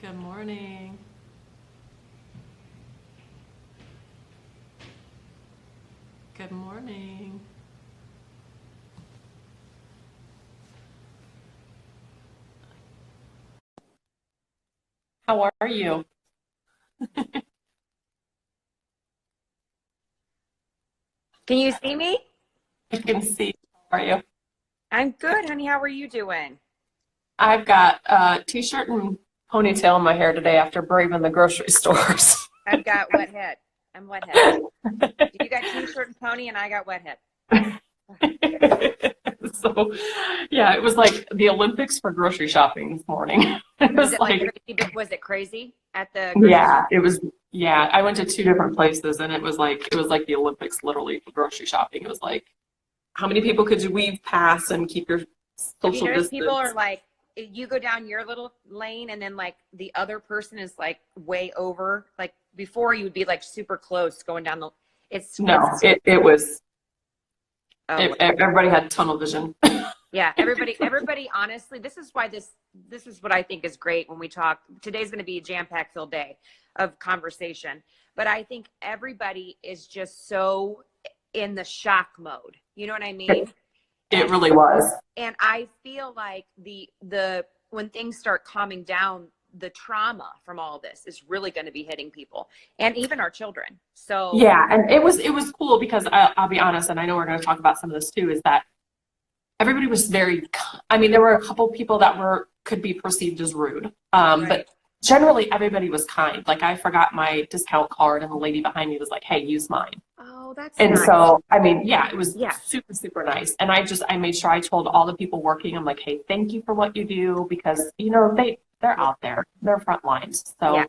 Good morning. Good morning. How are you? Can you see me? I can see. How are you? I'm good, honey. How are you doing? I've got a t-shirt and ponytail in my hair today after braving the grocery stores. I've got wet head. I'm wet head. You got t-shirt and pony, and I got wet head. So, yeah, it was like the Olympics for grocery shopping this morning. It Was was it like like, crazy? Was it crazy at the grocery yeah, store? it was, yeah, I went to two different places and it was like the Olympics literally for grocery shopping. It was like, how many people could you weave past and keep your Have you social noticed people are distance? like, you go down your little lane, and then like the other person is like way over. Like before, you would be like super close going down the. It's No, it was oh everybody had tunnel vision. yeah, everybody, honestly, this is why this is what I think is great when we talk. Today's going to be a jam-packed filled day of conversation, but I think everybody is just so in the shock mode. You know what I mean? It And really was. I feel like the when things start calming down, the trauma from all this is really going to be hitting people and even our children. So, Yeah, and it was cool because I'll be honest, and I know we're going to talk about some of this too, is that everybody was I mean, there were a couple people that were could be perceived as rude, right. but generally everybody was kind. Like I forgot my discount card, and the lady behind me was like, "Hey, use mine." Oh, that's And nice. so, I mean, yeah, it was Yeah. super, super nice. And I made sure I told all the people working, I'm like, hey, thank you for what you do because, they're Yeah. out there, they're front lines. Yeah. So,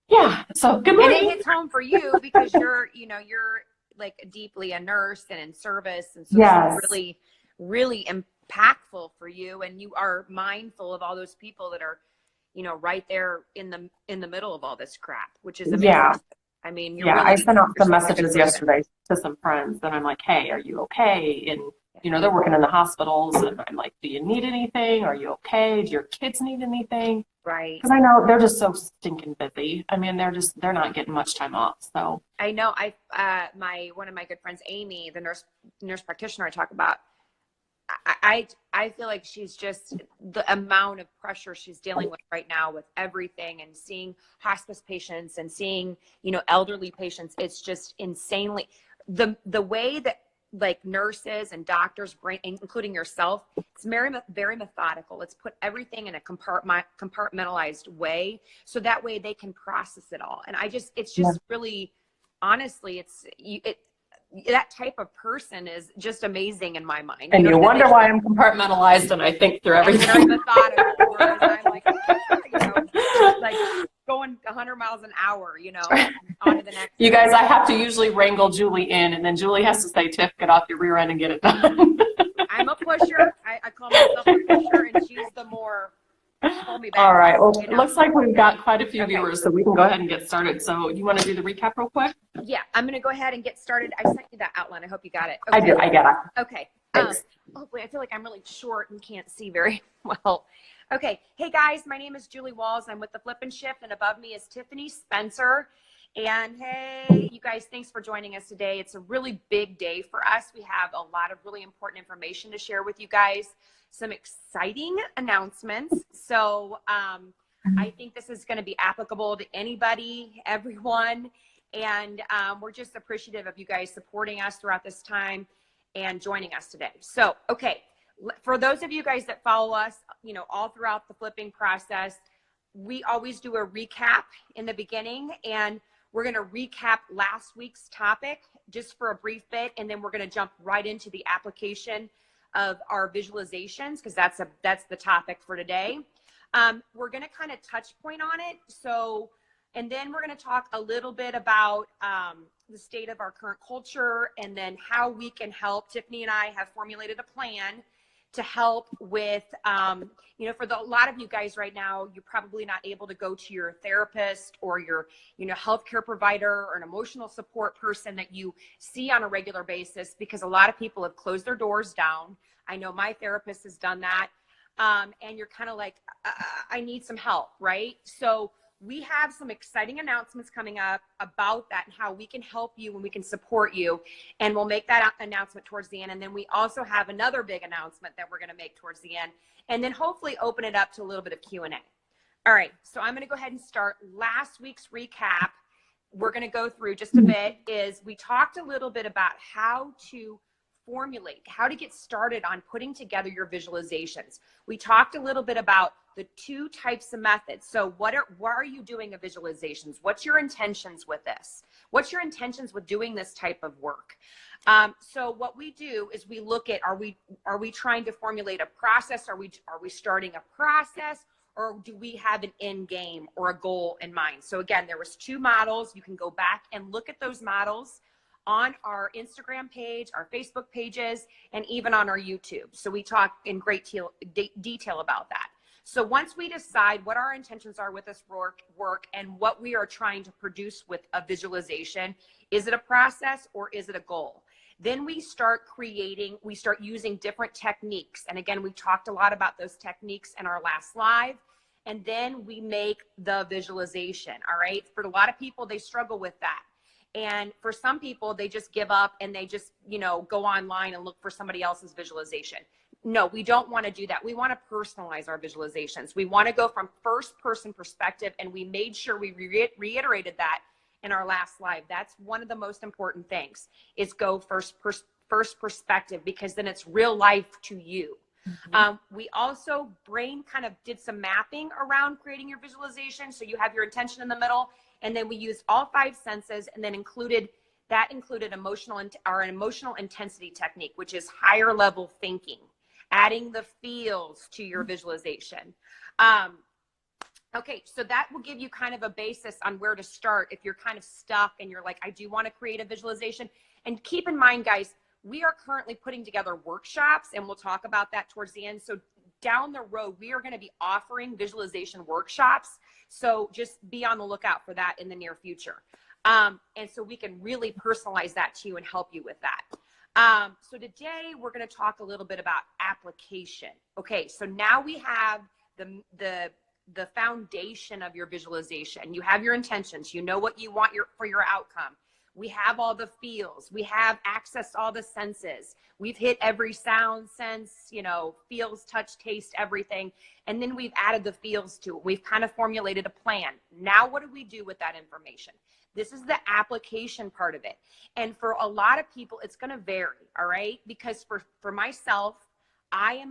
yeah. So, good And it morning. hits home for you because you're like deeply a nurse and in service, and so this is Yes. really really impactful for you, and you are mindful of all those people that are right there in the middle of all this crap, which is amazing. Yeah. I mean, Yeah. I sent out you're some such a good messages person. yesterday to some friends and I'm like, hey, are you okay? And, Yeah. they're working in the hospitals and I'm like, do you need anything? Are you okay? Do your kids need anything? Right. Because I know they're just so stinking busy. I mean, they're not getting much time off. So, I know. My one of my good friends, Amy, the nurse practitioner I talk about, I feel like she's just the amount of pressure she's dealing with right now with everything, and seeing hospice patients and seeing elderly patients. It's just insanely the way that like nurses and doctors bring, including yourself, it's very methodical. Let's put everything in a compartmentalized way, so that way they can process it all. And it's yeah. just really, honestly, that type of person is just amazing in my mind. You And know you what I mean? wonder why I'm compartmentalized and I think through And very everything. methodical, whereas I'm like, like going 100 miles an hour, on to the next You thing. guys, I have to usually wrangle Julie in, and then Julie has to say, Tiff, get off your rear end and get it done. I'm a pusher. I call myself a pusher, and she's the more pull me All back, right. Well, you it know? looks like we've got quite a few Okay. viewers, so we can go ahead and get started. So, you want to do the recap real quick? Yeah, I'm going to go ahead and get started. I sent you that outline. I hope you got it. I do. Okay. I get it. Okay. Thanks. Hopefully, I feel like I'm really short and can't see very well. Okay. Hey guys, my name is Julie Walls. I'm with the Flip and Shift, and above me is Tiffany Spencer. And hey, you guys, thanks for joining us today. It's a really big day for us. We have a lot of really important information to share with you guys, some exciting announcements. So, I think this is going to be applicable to anybody, everyone. And we're just appreciative of you guys supporting us throughout this time and joining us today. So, okay, for those of you guys that follow us, all throughout the flipping process, we always do a recap in the beginning, and we're going to recap last week's topic just for a brief bit, and then we're going to jump right into the application of our visualizations, because that's the topic for today. We're going to kind of touch point on it. So, and then we're going to talk a little bit about the state of our current culture, and then how we can help. Tiffany and I have formulated a plan to help with, for a lot of you guys right now, you're probably not able to go to your therapist or your, healthcare provider or an emotional support person that you see on a regular basis, because a lot of people have closed their doors down. I know my therapist has done that. and you're kind of like, I need some help, right? So we have some exciting announcements coming up about that and how we can help you and we can support you. And we'll make that announcement towards the end. And then we also have another big announcement that we're going to make towards the end. And then hopefully open it up to a little bit of Q&A. All right, so I'm going to go ahead and start last week's recap. We're going to go through just a bit. Is we talked a little bit about how to formulate, how to get started on putting together your visualizations. We talked a little bit about the 2 types of methods. So why are you doing a visualizations? What's your intentions with this? What's your intentions with doing this type of work? So what we do is we look at, are we trying to formulate a process? Are we starting a process? Or do we have an end game or a goal in mind? So again, there was 2 models. You can go back and look at those models on our Instagram page, our Facebook pages, and even on our YouTube. So we talk in great detail about that. So once we decide what our intentions are with this work and what we are trying to produce with a visualization, is it a process or is it a goal? Then we start using different techniques. And again, we talked a lot about those techniques in our last live. And then we make the visualization, all right? For a lot of people, they struggle with that. And for some people, they just give up and they just, go online and look for somebody else's visualization. No, we don't want to do that. We want to personalize our visualizations. We want to go from first person perspective, and we made sure we reiterated that in our last live. That's one of the most important things, is go first perspective, because then it's real life to you. We also brain kind of did some mapping around creating your visualization. So you have your intention in the middle, and then we used all 5 senses, and then included emotional intensity technique, which is higher level thinking, adding the feels to your visualization. Okay, so that will give you kind of a basis on where to start if you're kind of stuck and you're like, I do want to create a visualization. And keep in mind, guys, we are currently putting together workshops, and we'll talk about that towards the end. So down the road, we are going to be offering visualization workshops. So just be on the lookout for that in the near future. And so we can really personalize that to you and help you with that. So today we're going to talk a little bit about application. Okay, so now we have the foundation of your visualization. You have your intentions. You know what you want for your outcome. We have all the feels. We have access to all the senses. We've hit every sound, sense, feels, touch, taste, everything. And then we've added the feels to it. We've kind of formulated a plan. Now, what do we do with that information? This is the application part of it. And for a lot of people, it's going to vary, all right? Because for myself, I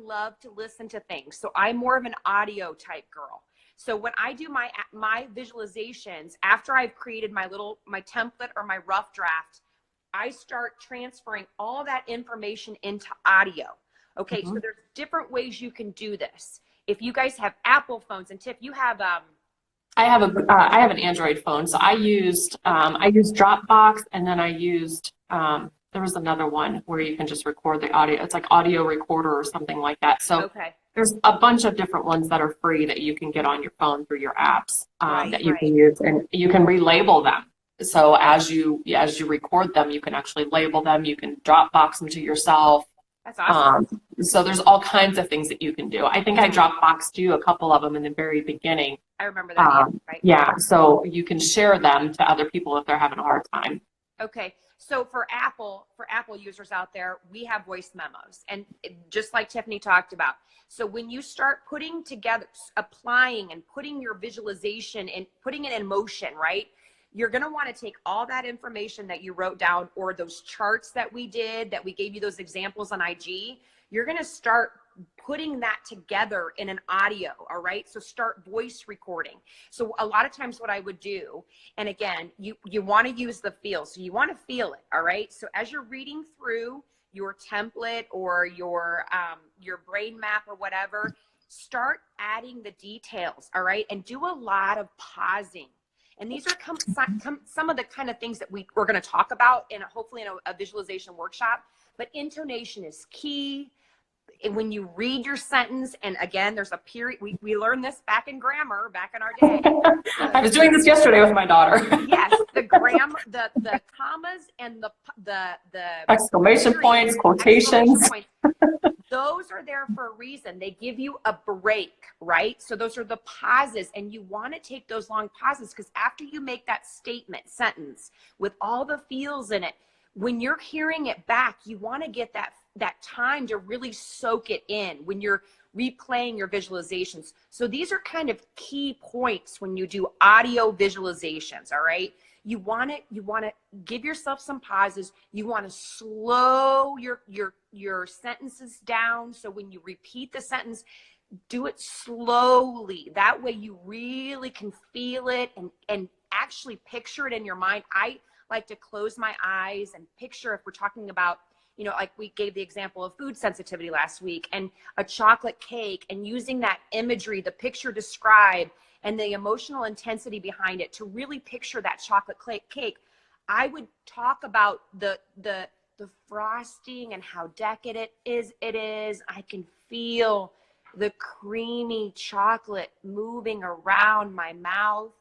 love to listen to things. So I'm more of an audio type girl. So when I do my visualizations, after I've created my template or my rough draft, I start transferring all that information into audio. Okay, so there's different ways you can do this. If you guys have Apple phones, and Tiff, you have I have an Android phone, so I used Dropbox, and then I used there was another one where you can just record the audio. It's like Audio Recorder or something like that. So okay. There's a bunch of different ones that are free that you can get on your phone through your apps that you can use, and you can relabel them. So as you record them, you can actually label them. You can Dropbox them to yourself. That's awesome. So there's all kinds of things that you can do. I think I Dropboxed you a couple of them in the very beginning. I remember that. Right? Yeah, so you can share them to other people if they're having a hard time. Okay. So for Apple users out there, we have voice memos, and just like Tiffany talked about. So when you start putting together, applying and putting your visualization and putting it in motion, right? You're going to want to take all that information that you wrote down, or those charts that we did, that we gave you those examples on IG. You're going to start putting that together in an audio, all right? So start voice recording. So a lot of times what I would do, and again, you want to use the feel. So you want to feel it, all right? So as you're reading through your template or your brain map or whatever, start adding the details, all right? And do a lot of pausing. And these are some of the kind of things that we're going to talk about hopefully in a visualization workshop. But intonation is key. when you read your sentence, and again, there's a period, we learned this back in grammar, back in our day. I was doing this yesterday with my daughter. Yes, the grammar, the commas and the Exclamation period, points, quotations. exclamation points, those are there for a reason. They give you a break, right? So those are the pauses, and you want to take those long pauses, because after you make that sentence with all the feels in it, when you're hearing it back, you want to get that time to really soak it in when you're replaying your visualizations. So these are kind of key points when you do audio visualizations, all right? You want to give yourself some pauses. You want to slow your sentences down. So when you repeat the sentence, do it slowly. That way you really can feel it and actually picture it in your mind. I like to close my eyes and picture, if we're talking about, like we gave the example of food sensitivity last week, and a chocolate cake, and using that imagery, the picture describe, and the emotional intensity behind it to really picture that chocolate cake. I would talk about the frosting and how decadent it is. I can feel the creamy chocolate moving around my mouth.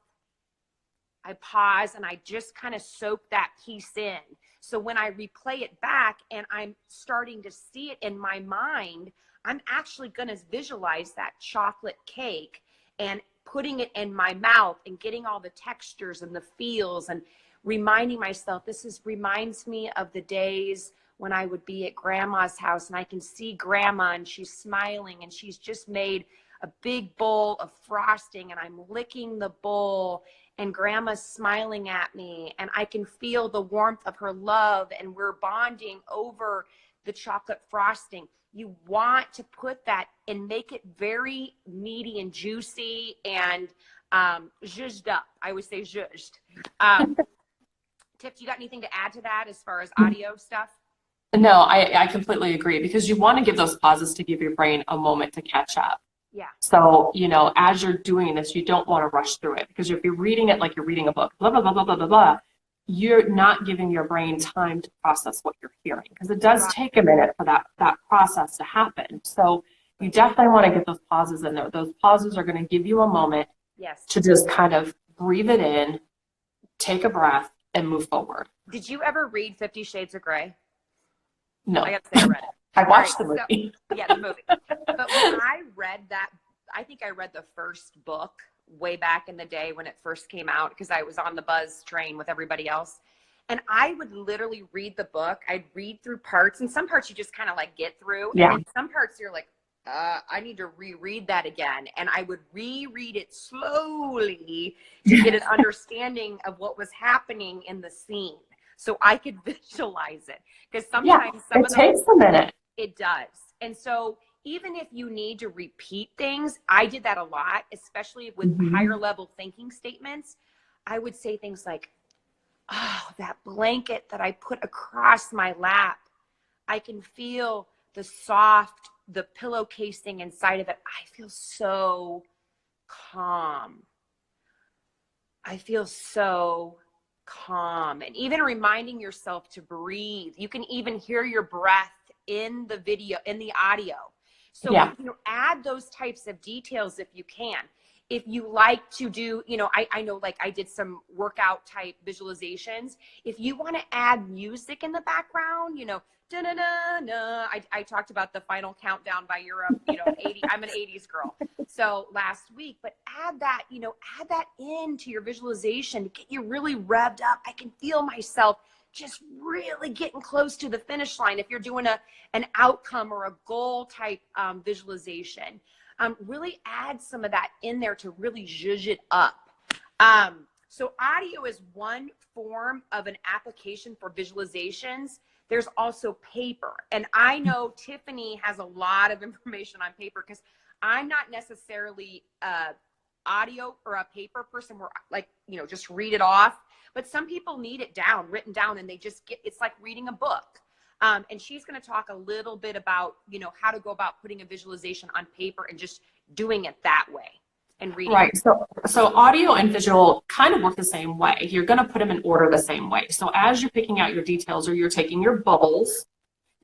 I pause and I just kind of soak that piece in. So when I replay it back and I'm starting to see it in my mind, I'm actually going to visualize that chocolate cake and putting it in my mouth and getting all the textures and the feels, and reminding myself, reminds me of the days when I would be at grandma's house and I can see grandma and she's smiling and she's just made a big bowl of frosting and I'm licking the bowl and grandma's smiling at me and I can feel the warmth of her love and we're bonding over the chocolate frosting. You want to put that and make it very meaty and juicy and zhuzhed up. I would say zhuzhed. Tiff, you got anything to add to that as far as audio stuff? No, I completely agree, because you want to give those pauses to give your brain a moment to catch up. Yeah. So, as you're doing this, you don't want to rush through it, because if you're reading it like you're reading a book, blah, blah, blah, blah, blah, blah, blah, you're not giving your brain time to process what you're hearing, because it does take a minute for that process to happen. So you definitely want to get those pauses in there. Those pauses are going to give you a moment to just kind of breathe it in, take a breath, and move forward. Did you ever read 50 Shades of Grey? No. I got to say I read it. I watched the movie. So, yeah, the movie. But when I read that, I think I read the first book way back in the day when it first came out, because I was on the Buzz train with everybody else. And I would literally read the book. I'd read through parts, and some parts you just kind of like get through. Yeah. And some parts you're like, I need to reread that again. And I would reread it slowly to get an understanding of what was happening in the scene, so I could visualize it. Because sometimes it takes a minute. It does. And so even if you need to repeat things, I did that a lot, especially with higher level thinking statements. I would say things like, oh, that blanket that I put across my lap, I can feel the pillow casing inside of it. I feel so calm. I feel so calm. And even reminding yourself to breathe. You can even hear your breath in the video, in the audio. So add those types of details if you can. If you like to do, I know, like I did some workout type visualizations. If you want to add music in the background, da-na-na-na. I talked about the Final Countdown by Europe, 80. I'm an 80s girl. So last week, but add that into your visualization to get you really revved up. I can feel myself just really getting close to the finish line. If you're doing an outcome or a goal type visualization, really add some of that in there to really zhuzh it up. So audio is one form of an application for visualizations. There's also paper. And I know Tiffany has a lot of information on paper, because I'm not necessarily audio or a paper person where just read it off. But some people need it written down, and they just it's like reading a book. And she's going to talk a little bit about, how to go about putting a visualization on paper and just doing it that way and reading. Right. So audio and visual kind of work the same way. You're going to put them in order the same way. So as you're picking out your details, or you're taking your bubbles,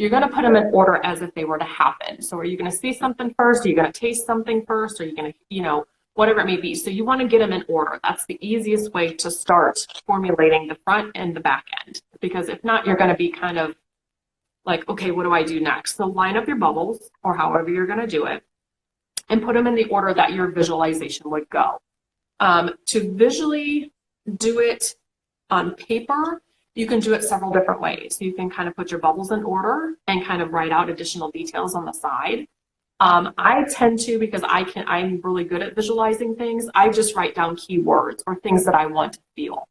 you're going to put them in order as if they were to happen. So are you going to see something first? Are you going to taste something first? Are you going to, whatever it may be. So you want to get them in order. That's the easiest way to start formulating the front and the back end. Because if not, you're going to be kind of like, okay, what do I do next? So line up your bubbles, or however you're going to do it, and put them in the order that your visualization would go. To visually do it on paper, you can do it several different ways. You can kind of put your bubbles in order and kind of write out additional details on the side. I tend to, because I'm really good at visualizing things, I just write down keywords or things that I want to feel.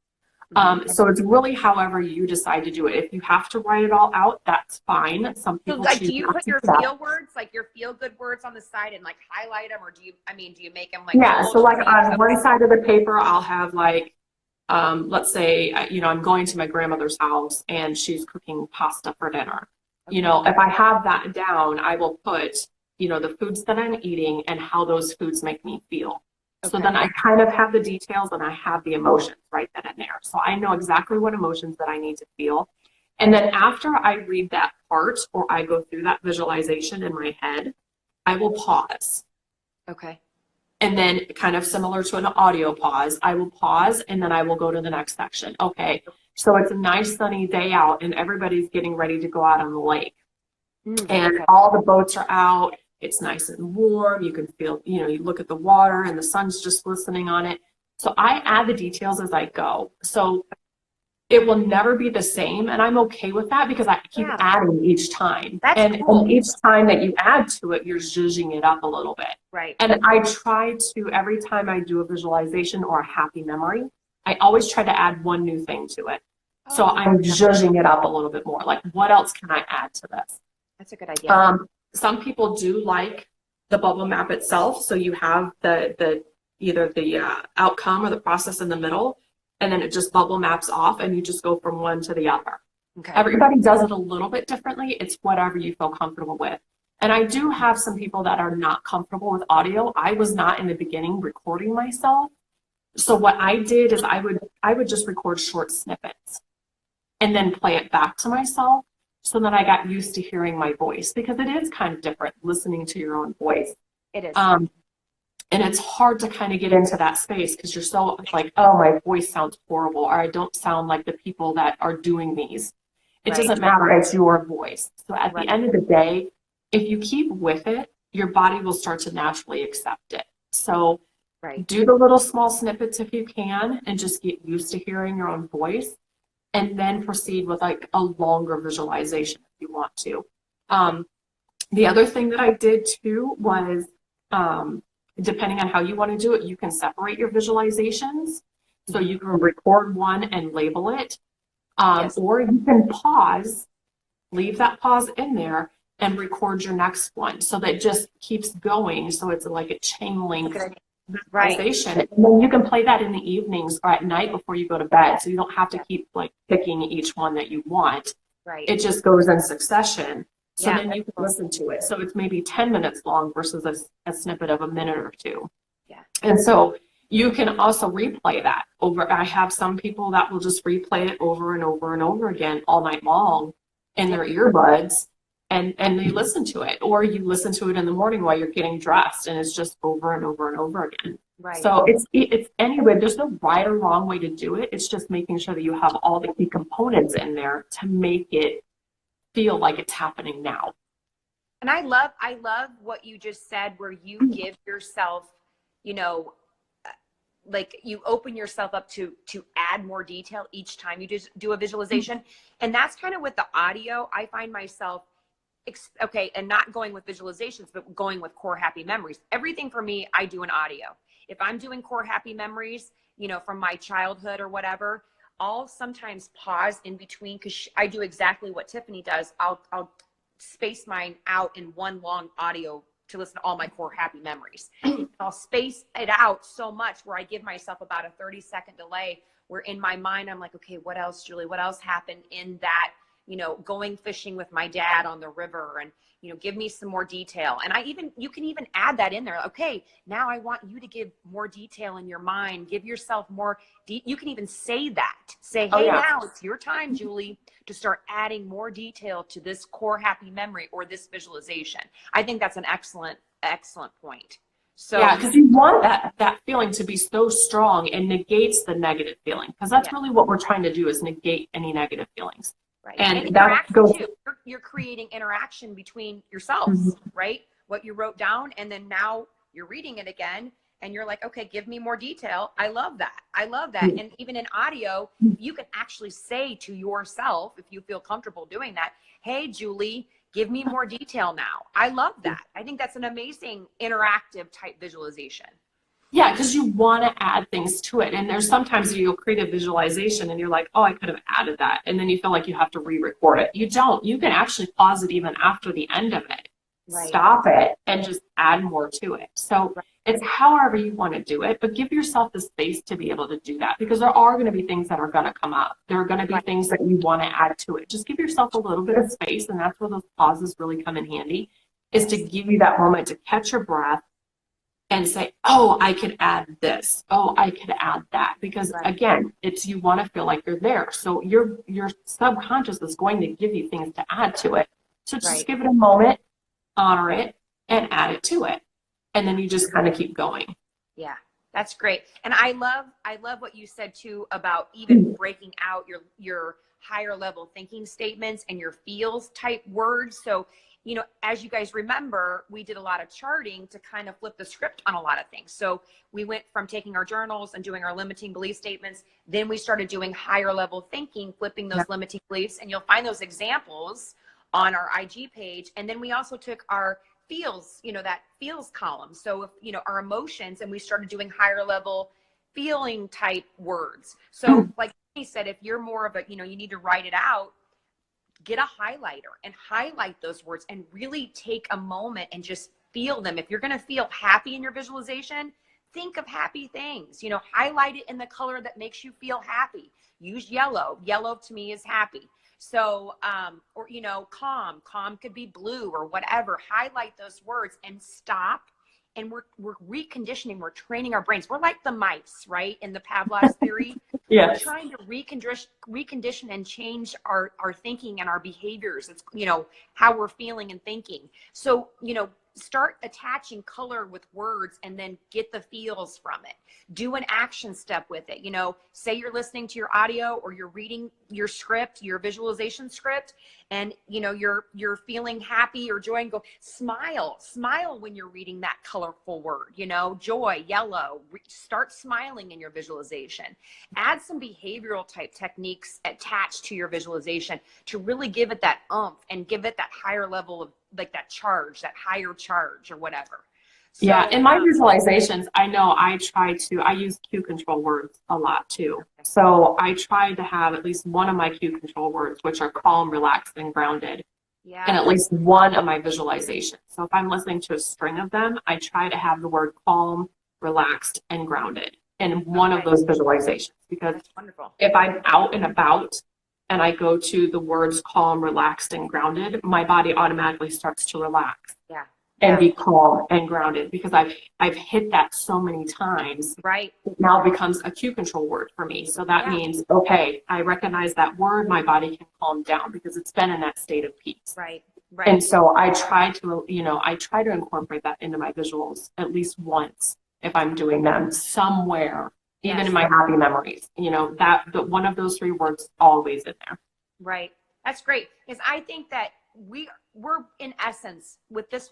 So it's really however you decide to do it. If you have to write it all out, that's fine. Some people So, do you put your feel words, like your feel good words on the side and like highlight them, or do you make them like? Yeah, so like on one side of the paper, I'll have like, let's say, I'm going to my grandmother's house and she's cooking pasta for dinner. Okay. If I have that down, I will put, the foods that I'm eating and how those foods make me feel. Okay. So then I kind of have the details and I have the emotions right then and there. So I know exactly what emotions that I need to feel. And then after I read that part or I go through that visualization in my head, I will pause. Okay. And then kind of similar to an audio pause, I will pause and then I will go to the next section. Okay, so it's a nice sunny day out and everybody's getting ready to go out on the lake. And all the boats are out. It's nice and warm. You can feel, you look at the water and the sun's just glistening on it. So I add the details as I go. So it will never be the same. And I'm okay with that because I keep adding each time. That's cool. And each time that you add to it, you're zhuzhing it up a little bit. Right. And I try to, every time I do a visualization or a happy memory, I always try to add one new thing to it. So I'm zhuzhing it up a little bit more. Like, what else can I add to this? That's a good idea. Some people do like the bubble map itself. So you have the either the outcome or the process in the middle, and then it just bubble maps off and you just go from one to the other. Okay. Everybody does it a little bit differently. It's whatever you feel comfortable with. And I do have some people that are not comfortable with audio. I was not in the beginning recording myself. So what I did is I would just record short snippets and then play it back to myself. So then I got used to hearing my voice because it is kind of different listening to your own voice. It is. And it's hard to kind of get into that space because you're so like, oh, my voice sounds horrible, or I don't sound like the people that are doing these. It doesn't matter. It's your voice. So at the end of the day, if you keep with it, your body will start to naturally accept it. So do the little small snippets if you can and just get used to hearing your own voice. And then proceed with like a longer visualization if you want to. The other thing that I did too was, depending on how you want to do it, you can separate your visualizations. So you can record one and label it, or you can pause, leave that pause in there and record your next one. So that just keeps going. So it's like a chain link visualization. And then you can play that in the evenings or at night before you go to bed. So you don't have to keep like picking each one that you want. It just goes in succession. So then you can listen to it. So it's maybe 10 minutes long versus a snippet of a minute or two. And so you can also replay that over. I have some people that will just replay it over and over and over again all night long in their earbuds. And they listen to it, or you listen to it in the morning while you're getting dressed, and it's just over and over and over again. So it's anyway. There's no right or wrong way to do it. It's just making sure that you have all the key components in there to make it feel like it's happening now. And I love what you just said, where you give yourself, like you open yourself up to add more detail each time you just do a visualization. And that's kind of with the audio. I find myself and not going with visualizations, but going with core happy memories. Everything for me, I do in audio. If I'm doing core happy memories, from my childhood or whatever, I'll sometimes pause in between because I do exactly what Tiffany does. I'll space mine out in one long audio to listen to all my core happy memories. I'll space it out so much where I give myself about a 30-second delay where in my mind, I'm like, okay, what else, Julie? What else happened in that going fishing with my dad on the river, and, give me some more detail. And you can even add that in there. Okay, now I want you to give more detail in your mind. Give yourself more. You can even say that. Say, hey, now it's your time, Julie, to start adding more detail to this core happy memory or this visualization. I think that's an excellent point. So yeah, because you want that feeling to be so strong and negates the negative feeling, because that's really what we're trying to do, is negate any negative feelings. Right. And that goes too. You're creating interaction between yourselves, right? What you wrote down, and then now you're reading it again, and you're like, okay, give me more detail. I love that. And even in audio, you can actually say to yourself, if you feel comfortable doing that, hey, Julie, give me more detail now. I love that. I think that's an amazing interactive type visualization. Yeah, because you want to add things to it. And there's sometimes you'll create a visualization and you're like, oh, I could have added that. And then you feel like you have to re-record it. You don't. You can actually pause it even after the end of it. Right. Stop it and just add more to it. So it's however you want to do it, but give yourself the space to be able to do that, because there are going to be things that are going to come up. There are going to be things that you want to add to it. Just give yourself a little bit of space, and that's where those pauses really come in handy, is to give you that moment to catch your breath and say, oh, I could add this. Oh, I could add that. Because again, you want to feel like you're there. So your subconscious is going to give you things to add to it. So just give it a moment, honor it, and add it to it. And then you just kind of keep going. Yeah, that's great. And I love what you said too about even breaking out your higher level thinking statements and your feels type words. So, as you guys remember, we did a lot of charting to kind of flip the script on a lot of things. So we went from taking our journals and doing our limiting belief statements. Then we started doing higher level thinking, flipping those limiting beliefs. And you'll find those examples on our IG page. And then we also took our feels, that feels column. So if, our emotions, and we started doing higher level feeling type words. So like he said, if you're more of a, you need to write it out, get a highlighter and highlight those words and really take a moment and just feel them. If you're going to feel happy in your visualization, think of happy things, highlight it in the color that makes you feel happy. Use yellow. Yellow to me is happy. So, or, calm could be blue or whatever. Highlight those words and stop. And we're reconditioning, we're training our brains. We're like the mice, right? In the Pavlov's theory. We're trying to recondition and change our thinking and our behaviors. It's, how we're feeling and thinking. So, start attaching color with words and then get the feels from it. Do an action step with it. Say you're listening to your audio or you're reading your script, your visualization script, and you're feeling happy or joy, and go smile when you're reading that colorful word, joy, yellow. Start smiling in your visualization. Add some behavioral type techniques attached to your visualization to really give it that oomph and give it that higher level of like that charge, that higher charge or whatever. So, in my visualizations, I know I use cue control words a lot too. So I try to have at least one of my cue control words, which are calm, relaxed, and grounded, in at least one of my visualizations. So if I'm listening to a string of them, I try to have the word calm, relaxed, and grounded in one of those visualizations. Because if I'm out and about and I go to the words calm, relaxed, and grounded, my body automatically starts to relax. And be calm and grounded, because I've hit that so many times. Right. It now becomes a cue control word for me. So that means, okay, I recognize that word, my body can calm down because it's been in that state of peace. Right. And so I try to incorporate that into my visuals at least once if I'm doing them somewhere, even in my happy memories. That one of those three words always in there. Right. That's great. Because I think that we're in essence with this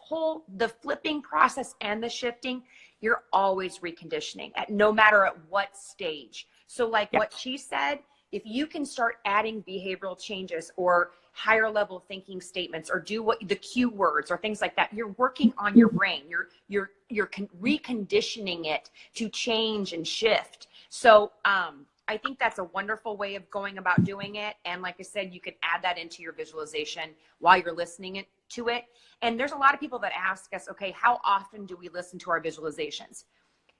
the flipping process and the shifting, you're always reconditioning at no matter at what stage. So like what she said, if you can start adding behavioral changes or higher level thinking statements or do the cue words or things like that, you're working on your brain. You're reconditioning it to change and shift. So, I think that's a wonderful way of going about doing it. And like I said, you can add that into your visualization while you're listening to it. And there's a lot of people that ask us, okay, how often do we listen to our visualizations?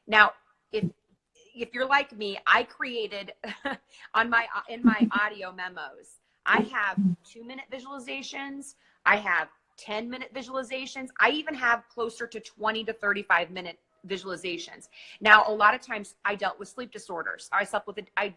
Now, if you're like me, I created in my audio memos, I have 2-minute visualizations. I have 10-minute visualizations. I even have closer to 20 to 35-minute visualizations. Now, a lot of times I dealt with sleep disorders. I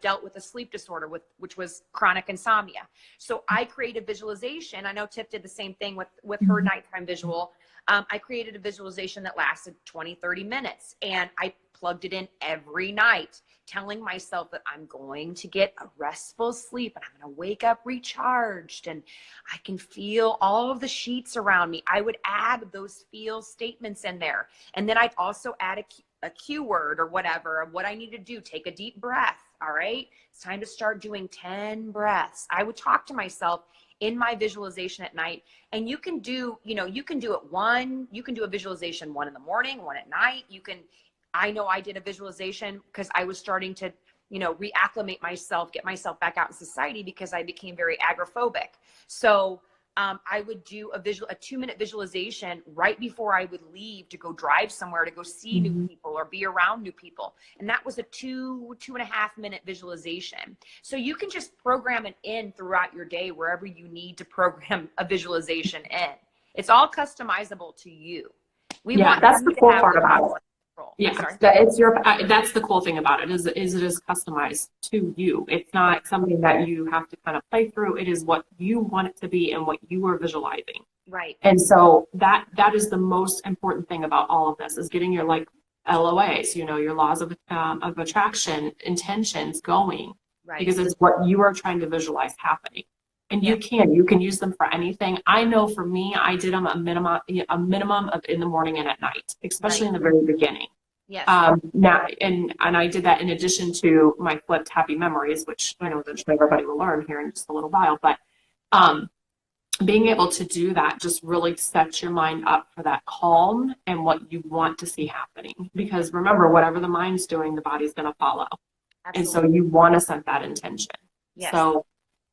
dealt with a sleep disorder which was chronic insomnia. So I created visualization. I know Tiff did the same thing with her nighttime visual. I created a visualization that lasted 20, 30 minutes, and I plugged it in every night, telling myself that I'm going to get a restful sleep and I'm going to wake up recharged and I can feel all of the sheets around me. I would add those feel statements in there. And then I'd also add a cue word or whatever of what I need to do. Take a deep breath. All right. It's time to start doing 10 breaths. I would talk to myself in my visualization at night. And you can do, you can do a visualization 1 in the morning, 1 at night. I know I did a visualization because I was starting to, reacclimate myself, get myself back out in society because I became very agoraphobic. So I would do a 2-minute visualization right before I would leave to go drive somewhere, to go see new people or be around new people. And that was a 2.5-minute visualization. So you can just program it in throughout your day, wherever you need to program a visualization in. It's all customizable to you. That's the cool part about it. Yeah, that's the cool thing about it is it is customized to you. It's not something that you have to kind of play through. It is what you want it to be and what you are visualizing. Right. And so that is the most important thing about all of this, is getting your LOAs, your laws of attraction, intentions going, right? Because it's what you are trying to visualize happening. And you can use them for anything. I know for me, I did them a minimum of in the morning and at night, especially in the very beginning. Yes. Now, and I did that in addition to my flipped happy memories, which I know eventually everybody will learn here in just a little while. But being able to do that just really sets your mind up for that calm and what you want to see happening. Because remember, whatever the mind's doing, the body's going to follow. Absolutely. And so you want to set that intention. Yes. So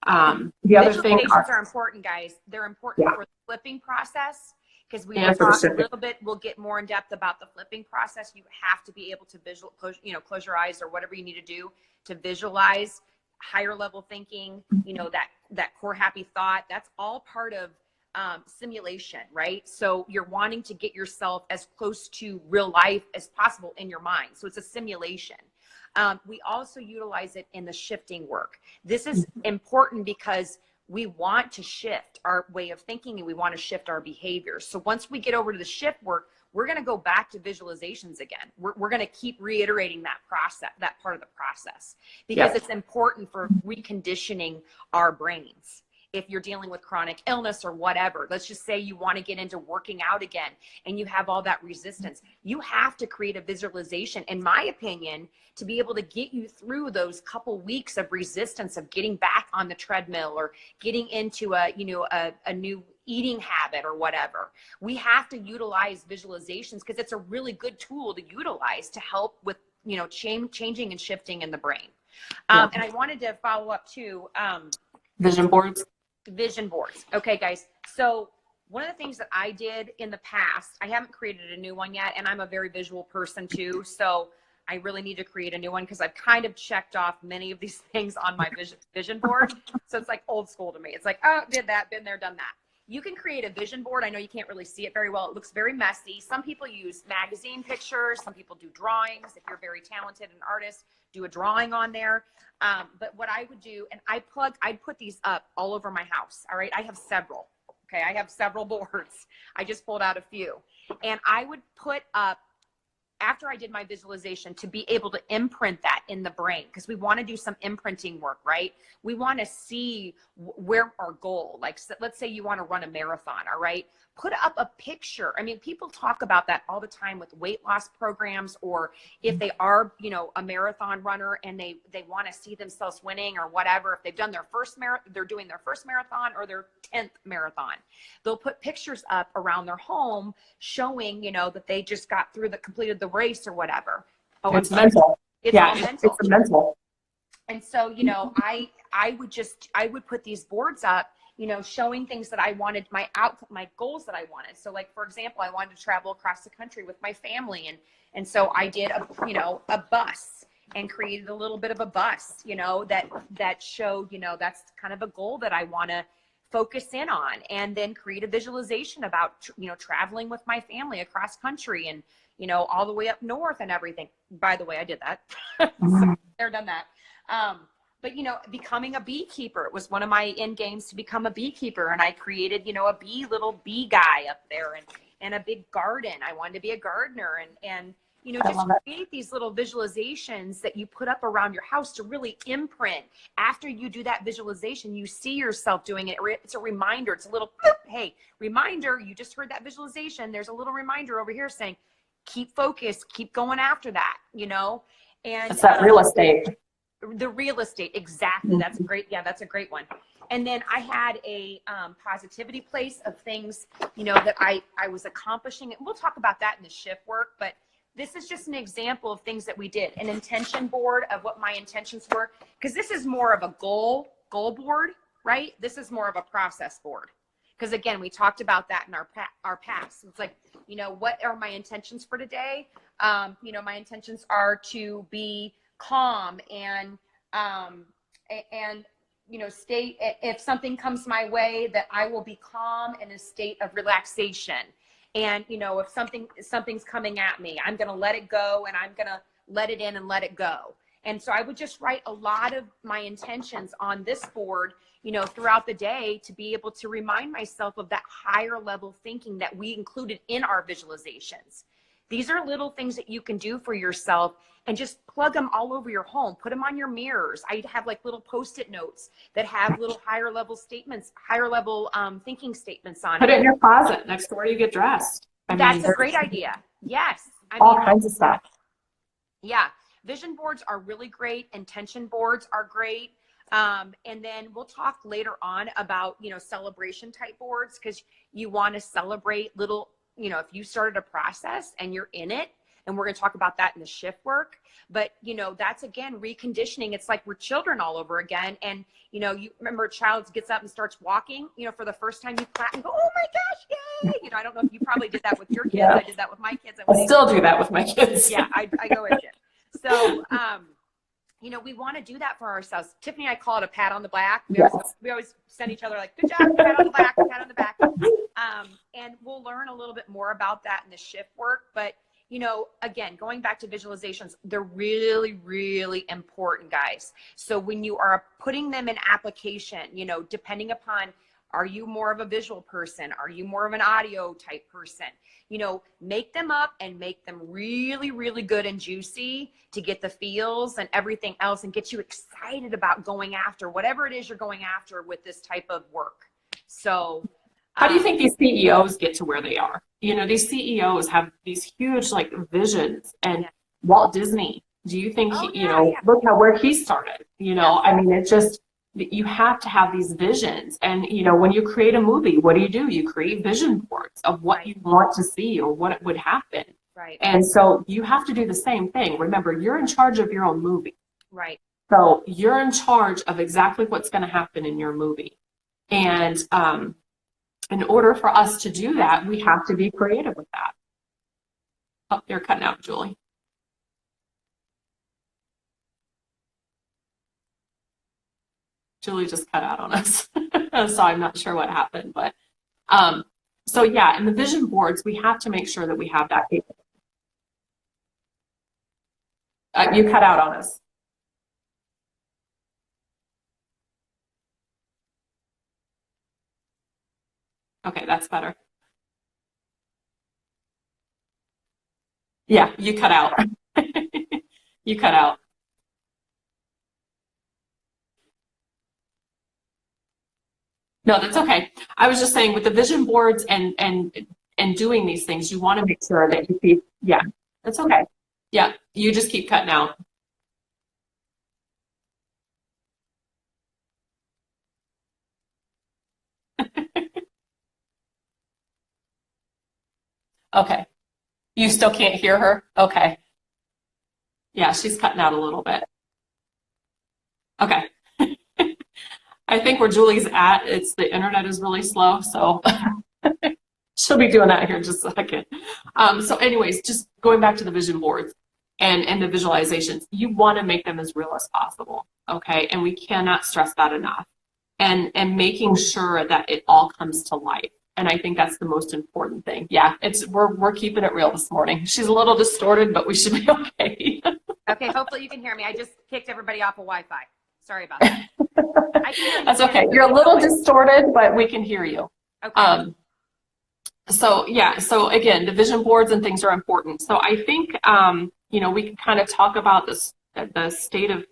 the other thing are important, guys. They're important for the flipping process, because we will talk a little bit. We'll get more in depth about the flipping process. You have to be able to close your eyes or whatever you need to do to visualize higher level thinking. That core happy thought. That's all part of simulation, right? So you're wanting to get yourself as close to real life as possible in your mind. So it's a simulation. We also utilize it in the shifting work. This is important because we want to shift our way of thinking and we want to shift our behaviors. So once we get over to the shift work, we're going to go back to visualizations again. We're going to keep reiterating that process, that part of the process, because it's important for reconditioning our brains. If you're dealing with chronic illness or whatever, let's just say you want to get into working out again and you have all that resistance, you have to create a visualization, in my opinion, to be able to get you through those couple weeks of resistance of getting back on the treadmill or getting into a new eating habit or whatever. We have to utilize visualizations because it's a really good tool to utilize to help with, changing and shifting in the brain. And I wanted to follow up too. Vision boards. Okay, guys. So one of the things that I did in the past, I haven't created a new one yet, and I'm a very visual person too. So I really need to create a new one because I've kind of checked off many of these things on my vision board. So it's like old school to me. It's like, oh, did that, been there, done that. You can create a vision board. I know you can't really see it very well. It looks very messy. Some people use magazine pictures. Some people do drawings. If you're very talented, an artist, do a drawing on there. But what I would do, and I'd put these up all over my house. All right. I have several. Okay. I have several boards. I just pulled out a few. And I would put up, after I did my visualization, to be able to imprint that in the brain, because we want to do some imprinting work, right? We want to see where our goal, like, let's say you want to run a marathon, all right? Put up a picture. I mean, people talk about that all the time with weight loss programs, or if they are, a marathon runner and they want to see themselves winning or whatever. If they've done their first marathon, they're doing their first marathon or their 10th marathon, they'll put pictures up around their home showing, that they just completed the race or whatever. Oh, it's mental. It's all mental. It's mental. And so, I would put these boards up, showing things that I wanted, my goals that I wanted. So like, for example, I wanted to travel across the country with my family. And so I did a bus, and created a little bit of a bus, that showed, that's kind of a goal that I want to focus in on, and then create a visualization about, traveling with my family across country and, all the way up north and everything. By the way, I did that. So I've done that. But, becoming a beekeeper, it was one of my end games to become a beekeeper. And I created, a little bee guy up there and a big garden. I wanted to be a gardener and just create these little visualizations that you put up around your house to really imprint. After you do that visualization, you see yourself doing it. It's a reminder. It's a little, hey, reminder, you just heard that visualization. There's a little reminder over here saying, keep focused, keep going after that, And it's that real estate. The real estate, exactly. That's a great one. And then I had a positivity place of things, that I was accomplishing. And we'll talk about that in the shift work, but this is just an example of things that we did. An intention board of what my intentions were, because this is more of a goal board, right? This is more of a process board. Because again, we talked about that in our past. It's like, what are my intentions for today? My intentions are to be calm and stay, if something comes my way, that I will be calm in a state of relaxation. And, if something's coming at me, I'm going to let it go, and I'm going to let it in and let it go. And so I would just write a lot of my intentions on this board, throughout the day, to be able to remind myself of that higher level thinking that we included in our visualizations. These are little things that you can do for yourself and just plug them all over your home. Put them on your mirrors. I have like little Post-it notes that have little higher level statements, higher level thinking statements on it. Put it in your closet next to where you get dressed. That's a great idea. Yes. All kinds of stuff. Yeah. Vision boards are really great. Intention boards are great. And then we'll talk later on about, celebration type boards, because you want to celebrate little, if you started a process and you're in it, and we're going to talk about that in the shift work. But, that's, again, reconditioning. It's like we're children all over again. And, you remember a child gets up and starts walking, for the first time, you clap and go, oh my gosh, yay. I don't know if you probably did that with your kids. Yeah. I did that with my kids. I still do that with my kids. Yeah, I go with you. So, we want to do that for ourselves. Tiffany and I call it a pat on the back. We always send each other like, good job, pat on the back, pat on the back. And we'll learn a little bit more about that in the shift work. But, again, going back to visualizations, they're really, really important, guys. So when you are putting them in application, depending upon, are you more of a visual person? Are you more of an audio type person? Make them up and make them really, really good and juicy to get the feels and everything else, and get you excited about going after whatever it is you're going after with this type of work. So how do you think these CEOs get to where they are? These CEOs have these huge visions, and Walt Disney, do you think, look where he started, I mean, it just, you have to have these visions. And, when you create a movie, what do? You create vision boards of what you want to see or what would happen. Right. And so you have to do the same thing. Remember, you're in charge of your own movie. Right. So you're in charge of exactly what's going to happen in your movie. And in order for us to do that, we have to be creative with that. Oh, you're cutting out, Julie. Julie just cut out on us. So I'm not sure what happened, but so yeah, in the vision boards, we have to make sure that we have that capability. You cut out on us. Okay, that's better. Yeah, you cut out. You cut out. No, that's okay. I was just saying, with the vision boards and doing these things, you want to make sure that you see. Yeah, that's okay. Yeah, you just keep cutting out. Okay. You still can't hear her? Okay. Yeah, she's cutting out a little bit. Okay. I think where Julie's at, the internet is really slow, so she'll be doing that here in just a second. So anyways, just going back to the vision boards. and the visualizations, you want to make them as real as possible. Okay. And we cannot stress that enough. And making sure that it all comes to life. And I think that's the most important thing. Yeah, we're keeping it real this morning. She's a little distorted, but we should be okay. Okay, hopefully you can hear me. I just kicked everybody off of Wi-Fi. Sorry about that. I can hear you. That's okay. You're a little distorted, but we can hear you. Okay. So again, the vision boards and things are important. So I think we can kind of talk about the state of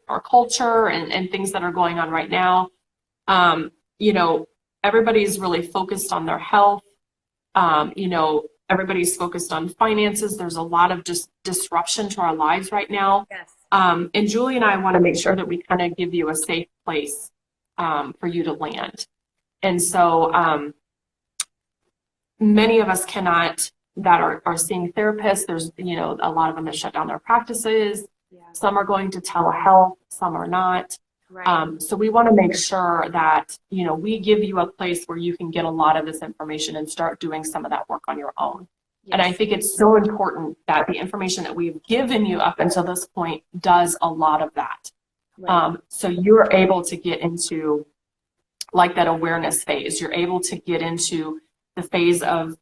our culture and things that are going on right now. Everybody's really focused on their health. Everybody's focused on finances. There's a lot of just disruption to our lives right now. Yes. And Julie and I want to make sure that we kind of give you a safe place for you to land. And so many of us that are seeing therapists, there's, a lot of them have shut down their practices. Yeah. Some are going to telehealth, some are not. Right. So we want to make sure that, we give you a place where you can get a lot of this information and start doing some of that work on your own. Yes. And I think it's so important that the information that we've given you up until this point does a lot of that. Right. So you're able to get into like that awareness phase. You're able to get into the phase of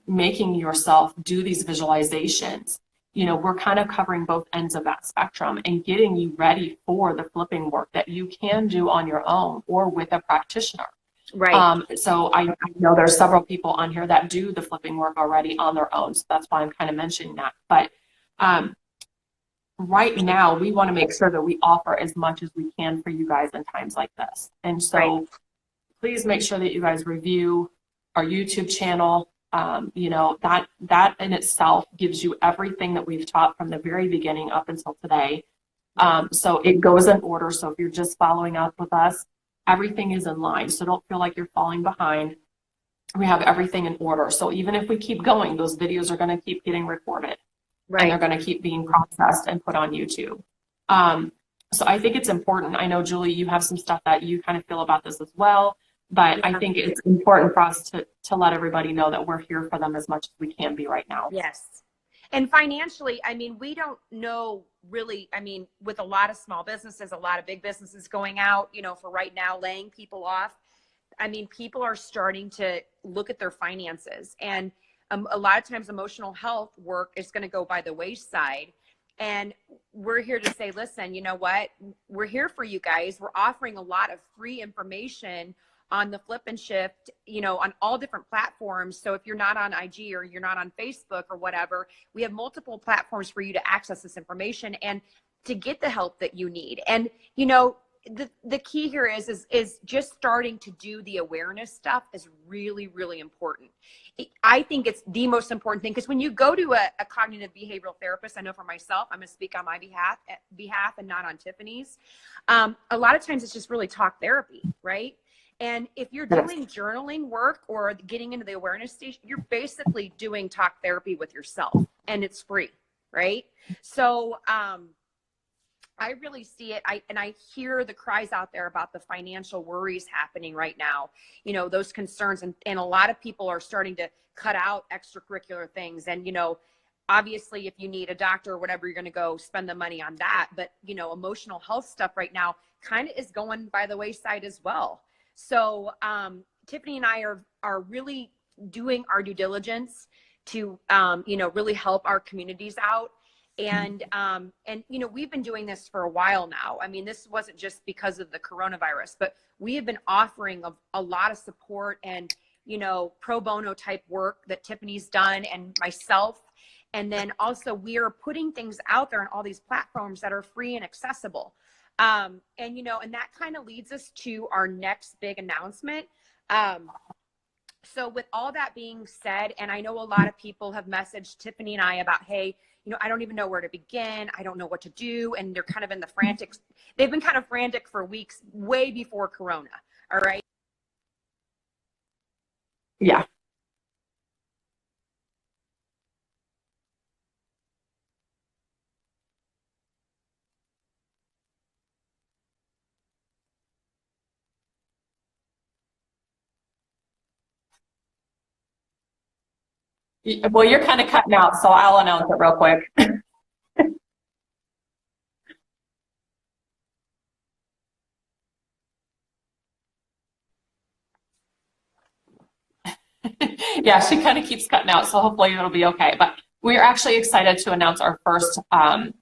making yourself do these visualizations. We're kind of covering both ends of that spectrum and getting you ready for the flipping work that you can do on your own or with a practitioner. Right. So I know there's several people on here that do the flipping work already on their own. So that's why I'm kind of mentioning that. But right now, we want to make sure that we offer as much as we can for you guys in times like this. And so please make sure that you guys review our YouTube channel. That in itself gives you everything that we've taught from the very beginning up until today. So it goes in order. So if you're just following up with us, everything is in line. So don't feel like you're falling behind. We have everything in order. So even if we keep going, those videos are going to keep getting recorded. Right. And they're going to keep being processed and put on YouTube. So I think it's important. I know, Julie, you have some stuff that you kind of feel about this as well. But I think it's important for us to let everybody know that we're here for them as much as we can be right now. Yes. And financially, we don't know really, with a lot of small businesses, a lot of big businesses going out, for right now, laying people off. People are starting to look at their finances. And a lot of times emotional health work is going to go by the wayside. And we're here to say, listen, you know what? We're here for you guys. We're offering a lot of free information on the Flip and Shift, on all different platforms. So if you're not on IG or you're not on Facebook or whatever, we have multiple platforms for you to access this information and to get the help that you need. And, the key here is just starting to do the awareness stuff is really, really important. I think it's the most important thing because when you go to a cognitive behavioral therapist, I know for myself, I'm going to speak on my behalf and not on Tiffany's. A lot of times it's just really talk therapy, right? And if you're doing journaling work or getting into the awareness stage, you're basically doing talk therapy with yourself and it's free, right? So I really see it. I hear the cries out there about the financial worries happening right now, those concerns. And a lot of people are starting to cut out extracurricular things. And, obviously, if you need a doctor or whatever, you're going to go spend the money on that. But, emotional health stuff right now kind of is going by the wayside as well. So Tiffany and I are really doing our due diligence to, really help our communities out. And we've been doing this for a while now. This wasn't just because of the coronavirus, but we have been offering a lot of support and, pro bono type work that Tiffany's done and myself. And then also we are putting things out there on all these platforms that are free and accessible. And that kind of leads us to our next big announcement. So with all that being said, and I know a lot of people have messaged Tiffany and I about, hey, I don't even know where to begin. I don't know what to do. And they're kind of in they've been kind of frantic for weeks, way before Corona. All right. Yeah. Well, you're kind of cutting out, so I'll announce it real quick. Yeah, she kind of keeps cutting out, so hopefully it'll be okay. But we are actually excited to announce our first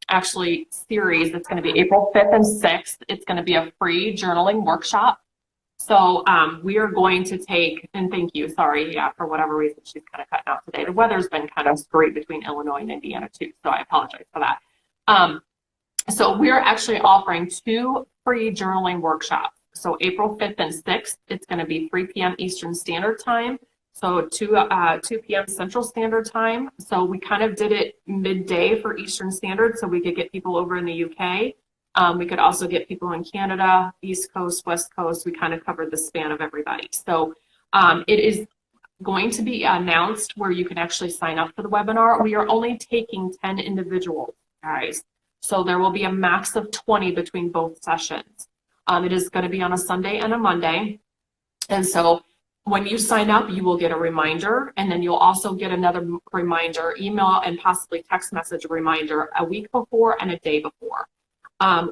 actually series. It's going to be April 5th and 6th. It's going to be a free journaling workshop. So we are going to take, and thank you, sorry, yeah, for whatever reason she's kind of cutting out today. The weather's been kind of great between Illinois and Indiana too, so I apologize for that. So we're actually offering 2 free journaling workshops. So April 5th and 6th, it's going to be 3 p.m. Eastern Standard Time. So 2 p.m. Central Standard Time. So we kind of did it midday for Eastern Standard so we could get people over in the UK. We could also get people in Canada, East Coast, West Coast. We kind of covered the span of everybody. So it is going to be announced where you can actually sign up for the webinar. We are only taking 10 individuals, guys. So there will be a max of 20 between both sessions. It is going to be on a Sunday and a Monday. And so when you sign up, you will get a reminder, and then you'll also get another reminder, email and possibly text message reminder a week before and a day before.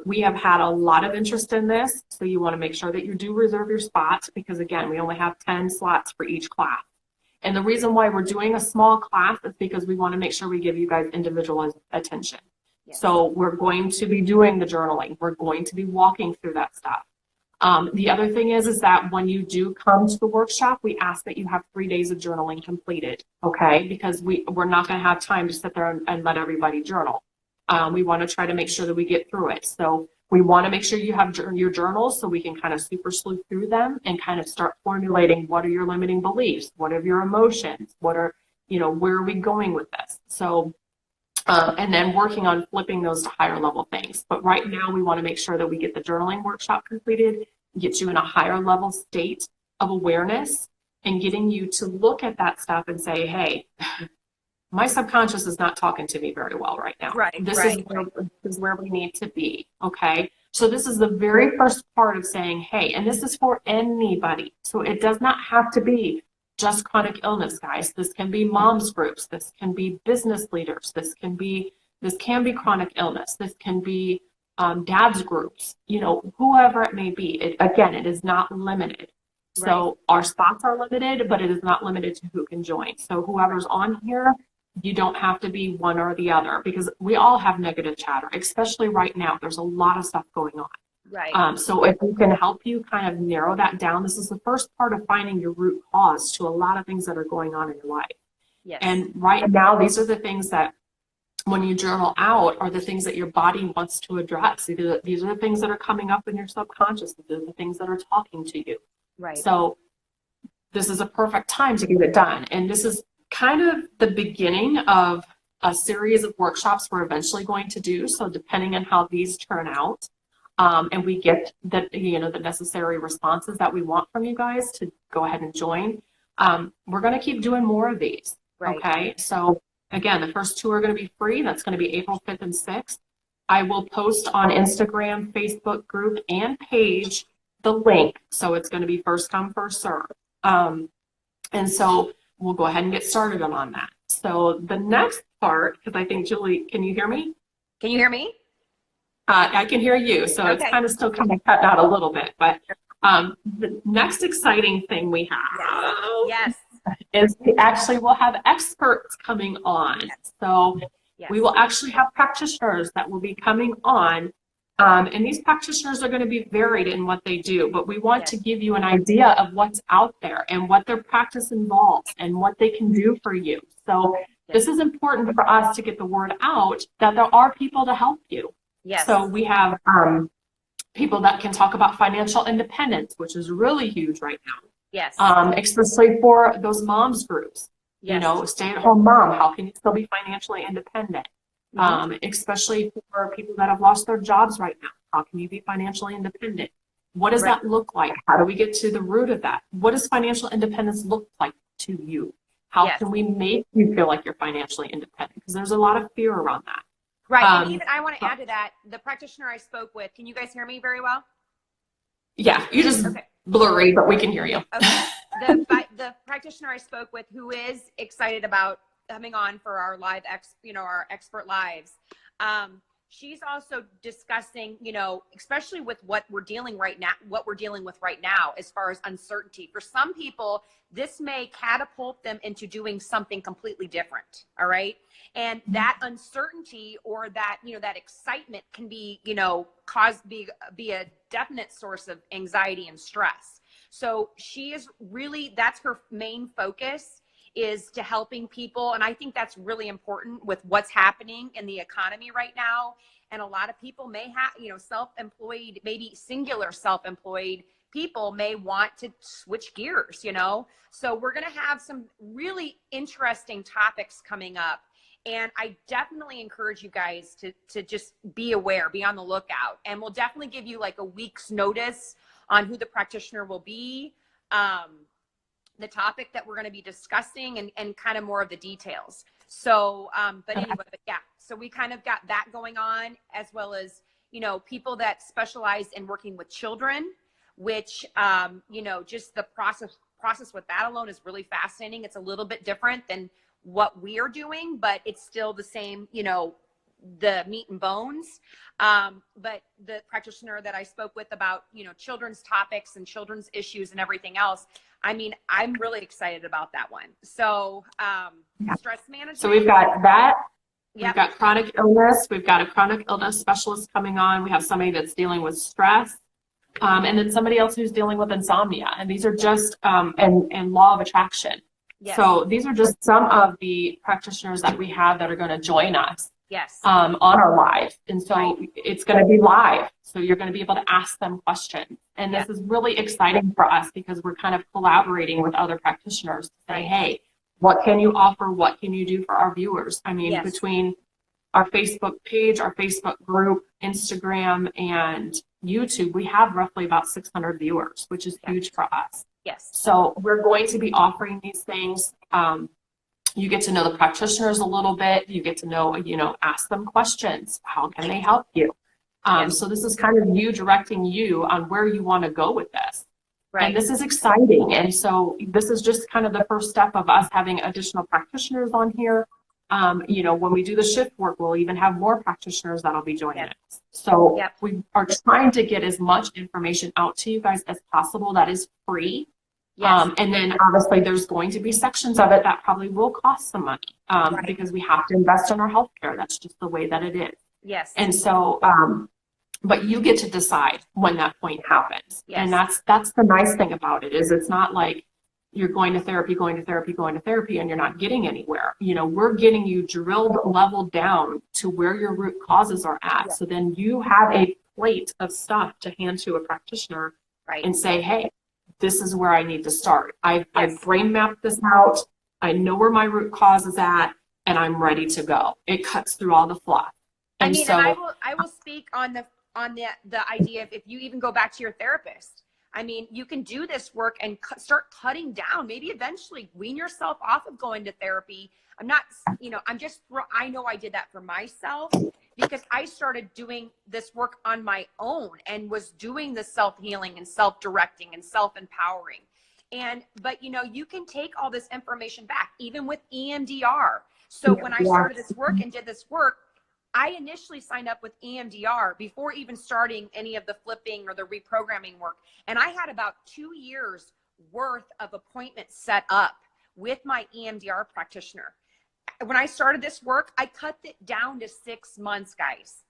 We have had a lot of interest in this, so you want to make sure that you do reserve your spots because, again, we only have 10 slots for each class. And the reason why we're doing a small class is because we want to make sure we give you guys individual attention. Yes. So we're going to be doing the journaling. We're going to be walking through that stuff. The other thing is that when you do come to the workshop, we ask that you have 3 days of journaling completed, okay? Because we're not going to have time to sit there and let everybody journal. We want to try to make sure that we get through it. So we want to make sure you have your journals so we can kind of super sleuth through them and kind of start formulating what are your limiting beliefs, what are your emotions, what are, where are we going with this? So, and then working on flipping those to higher level things. But right now we want to make sure that we get the journaling workshop completed, get you in a higher level state of awareness and getting you to look at that stuff and say, hey, my subconscious is not talking to me very well right now. Right. This is where we need to be. Okay. So this is the very first part of saying, hey, and this is for anybody. So it does not have to be just chronic illness, guys. This can be moms groups. This can be business leaders. This can be chronic illness. This can be dads groups, whoever it may be. It is not limited. Right. So our spots are limited, but it is not limited to who can join. So whoever's on here, you don't have to be one or the other because we all have negative chatter, especially right now. There's a lot of stuff going on. Right. So if we can help you kind of narrow that down, this is the first part of finding your root cause to a lot of things that are going on in your life. Yes. And right now, these are the things that when you journal out are the things that your body wants to address. These are the things that are coming up in your subconscious. These are the things that are talking to you. Right. So this is a perfect time to get it done. And this is kind of the beginning of a series of workshops we're eventually going to do. So depending on how these turn out, and we get the necessary responses that we want from you guys to go ahead and join, we're going to keep doing more of these. Right. Okay. So again, the first 2 are going to be free. That's going to be April 5th and 6th. I will post on Instagram, Facebook group, and page the link. So it's going to be first come, first serve. And so we'll go ahead and get started on that. So the next part, because I think Julie, can you hear me? Can you hear me? I can hear you. So okay. It's kind of still kind of cut out a little bit, but the next exciting thing we have yes. is we'll have experts coming on. Yes. So yes. We will actually have practitioners that will be coming on. And these practitioners are going to be varied in what they do, but we want to give you an idea of what's out there and what their practice involves and what they can do for you. So this is important for us to get the word out that there are people to help you. Yes. So we have people that can talk about financial independence, which is really huge right now. Yes. Especially for those moms groups. Yes. Stay-at-home mom, how can you still be financially independent? Especially for people that have lost their jobs right now. How can you be financially independent? What does that look like? How do we get to the root of that? What does financial independence look like to you? How can we make you feel like you're financially independent? Because there's a lot of fear around that. Right. And even I want to add to that, the practitioner I spoke with, can you guys hear me very well? Yeah, you're just blurry, but we can hear you. Okay. The practitioner I spoke with who is excited about coming on for our live our expert lives. she's also discussing, you know, especially with what we're dealing with right now, as far as uncertainty. For some people, this may catapult them into doing something completely different. All right. And that uncertainty, or that, you know, that excitement can be, you know, be a definite source of anxiety and stress. So she is really, that's her main focus, is to helping people. And I think that's really important with what's happening in the economy right now. And a lot of people may have, you know, self-employed, maybe singular self-employed people may want to switch gears, you know? So we're going to have some really interesting topics coming up. And I definitely encourage you guys to just be aware, be on the lookout. And we'll definitely give you like a week's notice on who the practitioner will be, the topic that we're going to be discussing, and kind of more of the details. So, but anyway, but yeah, so we kind of got that going on, as well as, you know, people that specialize in working with children, which, you know, just the process with that alone is really fascinating. It's a little bit different than what we are doing, but it's still the same, you know, the meat and bones. But the practitioner that I spoke with about, you know, children's topics and children's issues and everything else, I mean, I'm really excited about that one. So, stress management. So we've got that. Yep. We've got chronic illness. We've got a chronic illness specialist coming on. We have somebody that's dealing with stress. And then somebody else who's dealing with insomnia. And these are just, and law of attraction. Yes. So these are just some of the practitioners that we have that are going to join us. Yes. On our live. And so Right. It's going to be live. So you're going to be able to ask them questions. And this Yes. is really exciting for us, because we're kind of collaborating with other practitioners to say, hey, what can you offer? What can you do for our viewers? I mean, Yes. between our Facebook page, our Facebook group, Instagram, and YouTube, we have roughly about 600 viewers, which is huge for us. Yes. So we're going to be offering these things. You get to know the practitioners a little bit. You get to know, you know, ask them questions. How can they help you? Yes. So this is kind of you directing you on where you want to go with this. Right. And this is exciting. And so this is just kind of the first step of us having additional practitioners on here. You know, when we do the shift work, we'll even have more practitioners that'll be joining Yep. us. So Yep. we are trying to get as much information out to you guys as possible that is free. Yes. And then obviously there's going to be sections of it that probably will cost some money, Right. because we have to invest in our healthcare. That's just the way that it is. Yes. And so, but you get to decide when that point happens. Yes. And that's the nice thing about it, is it's not like you're going to therapy, and you're not getting anywhere. You know, we're getting you drilled, leveled down to where your root causes are at. Yeah. So then you have a plate of stuff to hand to a practitioner Right. and say, hey, this is where I need to start. I've Yes. brain mapped this out. I know where my root cause is at, and I'm ready to go. It cuts through all the fluff. I And mean, so, and I will speak on the idea of, if you even go back to your therapist, I mean, you can do this work and start cutting down, maybe eventually wean yourself off of going to therapy. I'm not, you know, I know I did that for myself, because I started doing this work on my own and was doing the self-healing and self-directing and self-empowering. But you know, you can take all this information back, even with EMDR. So when I started this work and did this work, I initially signed up with EMDR before even starting any of the flipping or the reprogramming work. And I had about 2 years worth of appointments set up with my EMDR practitioner. When I started this work, I cut it down to 6 months, guys.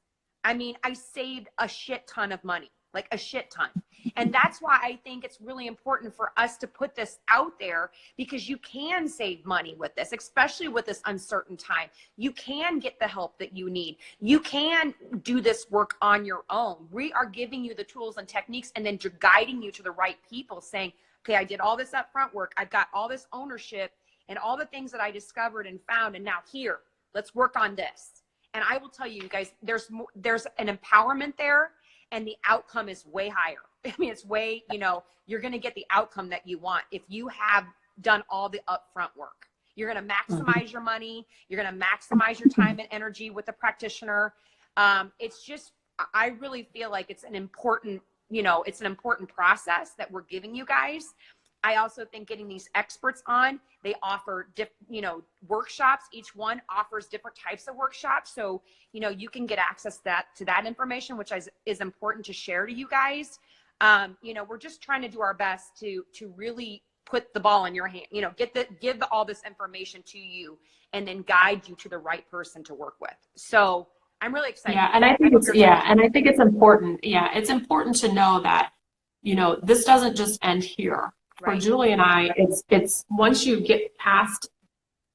I mean, I saved a shit ton of money, like a shit ton. And that's why I think it's really important for us to put this out there, because you can save money with this, especially with this uncertain time. You can get the help that you need. You can do this work on your own. We are giving you the tools and techniques, and then guiding you to the right people, saying, okay, I did all this upfront work. I've got all this ownership and all the things that I discovered and found. And now here, let's work on this. And I will tell you, you guys, there's an empowerment there, and the outcome is way higher. I mean, it's way, you know, you're going to get the outcome that you want if you have done all the upfront work. You're going to maximize your money. You're going to maximize your time and energy with the practitioner. It's just, I really feel like it's an important, you know, it's an important process that we're giving you guys. I also think getting these experts on, they offer, workshops. Each one offers different types of workshops. So, you can get access to that information, which is important to share to you guys. We're just trying to do our best to really put the ball in your hand, give all this information to you and then guide you to the right person to work with. So I'm really excited. Yeah. And I think it's important. Yeah. It's important to know that, this doesn't just end here. For Julie and I, it's once you get past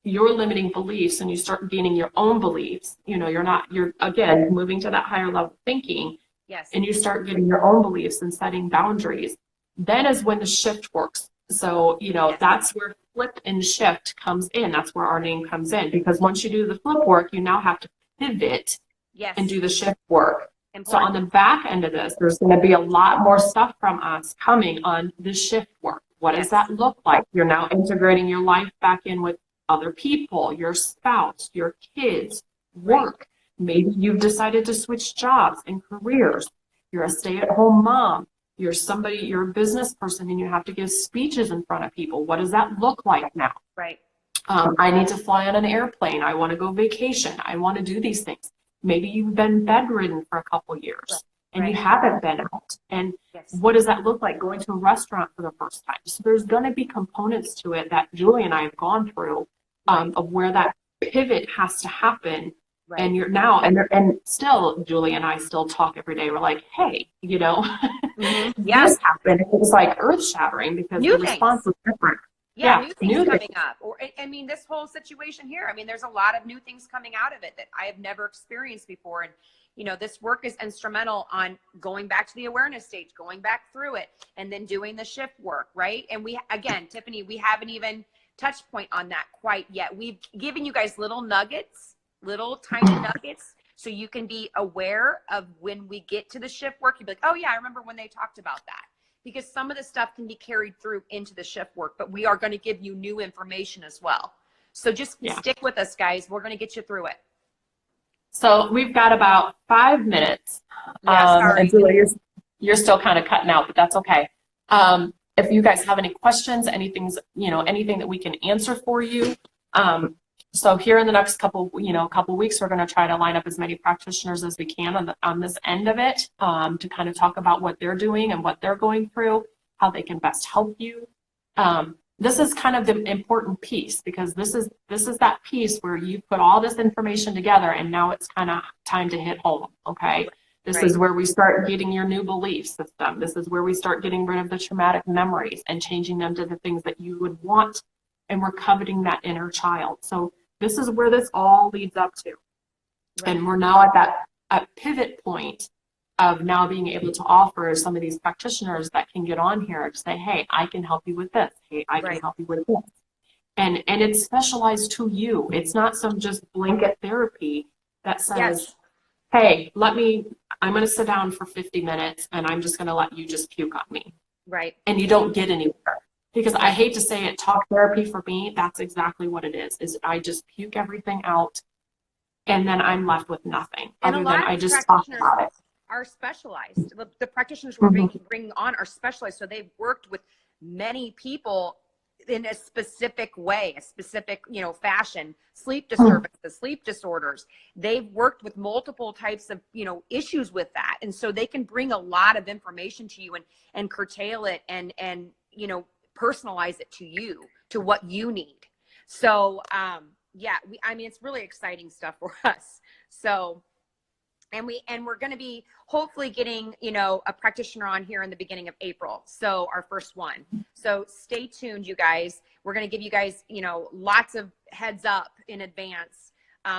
your limiting beliefs and you start gaining your own beliefs, you're again moving to that higher level thinking. Yes. And you start getting your own beliefs and setting boundaries. Then is when the shift works. So, that's where flip and shift comes in. That's where our name comes in, because once you do the flip work, you now have to pivot and do the shift work. Important. So on the back end of this, there's going to be a lot more stuff from us coming on the shift work. What does that look like? You're now integrating your life back in with other people, your spouse, your kids, work. Maybe you've decided to switch jobs and careers. You're a stay-at-home mom. You're a business person, and you have to give speeches in front of people. What does that look like now? Right. I need to fly on an airplane. I want to go vacation. I want to do these things. Maybe you've been bedridden for a couple years and you haven't been out. And what does that look like going to a restaurant for the first time? So there's going to be components to it that Julie and I have gone through of where that pivot has to happen. And you're now, and still, Julie and I still talk every day. We're like, hey, this happened. It was like earth shattering because the response was different. New things coming up. This whole situation here, there's a lot of new things coming out of it that I have never experienced before. And, this work is instrumental on going back to the awareness stage, going back through it, and then doing the shift work, right? And Tiffany, we haven't even touched point on that quite yet. We've given you guys little tiny nuggets, so you can be aware of when we get to the shift work. You'll be like, oh yeah, I remember when they talked about that. Because some of the stuff can be carried through into the shift work, but we are going to give you new information as well. So just stick with us, guys. We're going to get you through it. So we've got about 5 minutes. Sorry. And Julie, you're still kind of cutting out, but that's okay. If you guys have any questions, anything that we can answer for you. So here in the next couple weeks, we're going to try to line up as many practitioners as we can on this end of it, to kind of talk about what they're doing and what they're going through, how they can best help you. This is kind of the important piece, because this is that piece where you put all this information together and now it's kind of time to hit home. Okay. This is where we start getting your new belief system. This is where we start getting rid of the traumatic memories and changing them to the things that you would want. And we're coveting that inner child. So this is where this all leads up to. And we're now at that pivot point of now being able to offer some of these practitioners that can get on here to say, hey, I can help you with this. Hey, I can help you with this. And it's specialized to you. It's not some just blanket therapy that says, hey, I'm going to sit down for 50 minutes and I'm just going to let you just puke on me. Right. And you don't get anywhere. Because I hate to say it, talk therapy for me, that's exactly what it is I just puke everything out and then I'm left with nothing other than I just talk about it. Are specialized. The practitioners we're bringing on are specialized. So they've worked with many people in a specific way, a specific, fashion, sleep disturbances, sleep disorders. They've worked with multiple types of, issues with that. And so they can bring a lot of information to you and curtail it and personalize it to you, to what you need. So, it's really exciting stuff for us. So, and we're going to be hopefully getting, a practitioner on here in the beginning of April. So our first one. So stay tuned, you guys. We're going to give you guys, lots of heads up in advance.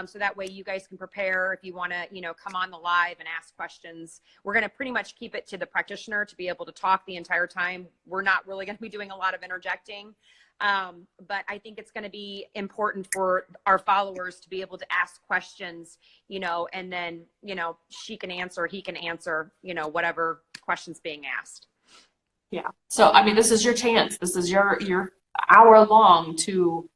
So that way you guys can prepare if you want to, come on the live and ask questions. We're going to pretty much keep it to the practitioner to be able to talk the entire time. We're not really going to be doing a lot of interjecting. But I think it's going to be important for our followers to be able to ask questions, and then, she can answer, he can answer, whatever questions being asked. Yeah. So, this is your chance. This is your hour long to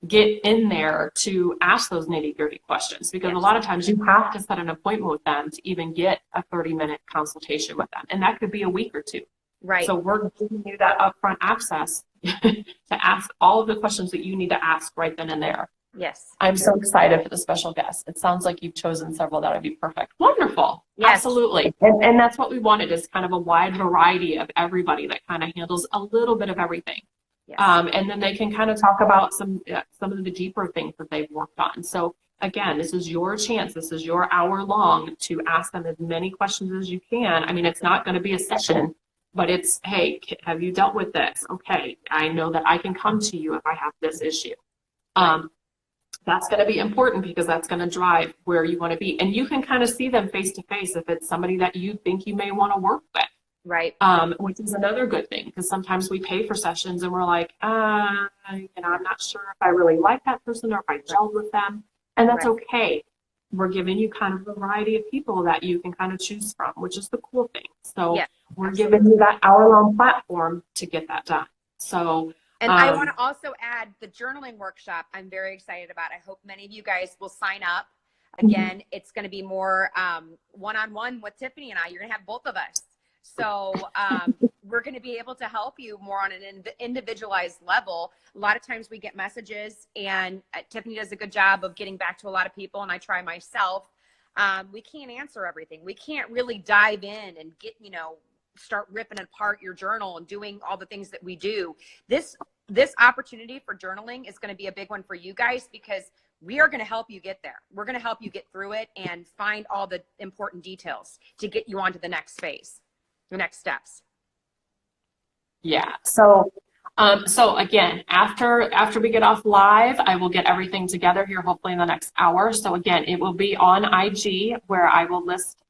get in there to ask those nitty-gritty questions, because a lot of times you have to set an appointment with them to even get a 30-minute consultation with them. And that could be a week or two. Right. So we're giving you that upfront access to ask all of the questions that you need to ask right then and there. Yes. I'm so excited for the special guests. It sounds like you've chosen several that would be perfect. Wonderful. Yes. Absolutely. And that's what we wanted, is kind of a wide variety of everybody that kind of handles a little bit of everything. Yes. And then they can kind of talk about some of the deeper things that they've worked on. So again, this is your chance. This is your hour long to ask them as many questions as you can. I mean, it's not going to be a session, but it's, hey, have you dealt with this? Okay, I know that I can come to you if I have this issue. That's going to be important because that's going to drive where you want to be. And you can kind of see them face to face if it's somebody that you think you may want to work with. Right. Which is another good thing, because sometimes we pay for sessions and we're like, I'm not sure if I really like that person or if I gelled with them. And that's okay. We're giving you kind of a variety of people that you can kind of choose from, which is the cool thing. So we're giving you that hour-long platform to get that done. So, and I want to also add the journaling workshop. I'm very excited about. I hope many of you guys will sign up. Again, it's going to be more one-on-one with Tiffany and I. You're going to have both of us. So we're going to be able to help you more on an individualized level. A lot of times we get messages, and Tiffany does a good job of getting back to a lot of people, and I try myself. We can't answer everything. We can't really dive in and get, start ripping apart your journal and doing all the things that we do. This opportunity for journaling is going to be a big one for you guys, because we are going to help you get there. We're going to help you get through it and find all the important details to get you on to the next phase. The next steps. Yeah. So again, after we get off live, I will get everything together here, hopefully in the next hour. So again, it will be on IG, where I will list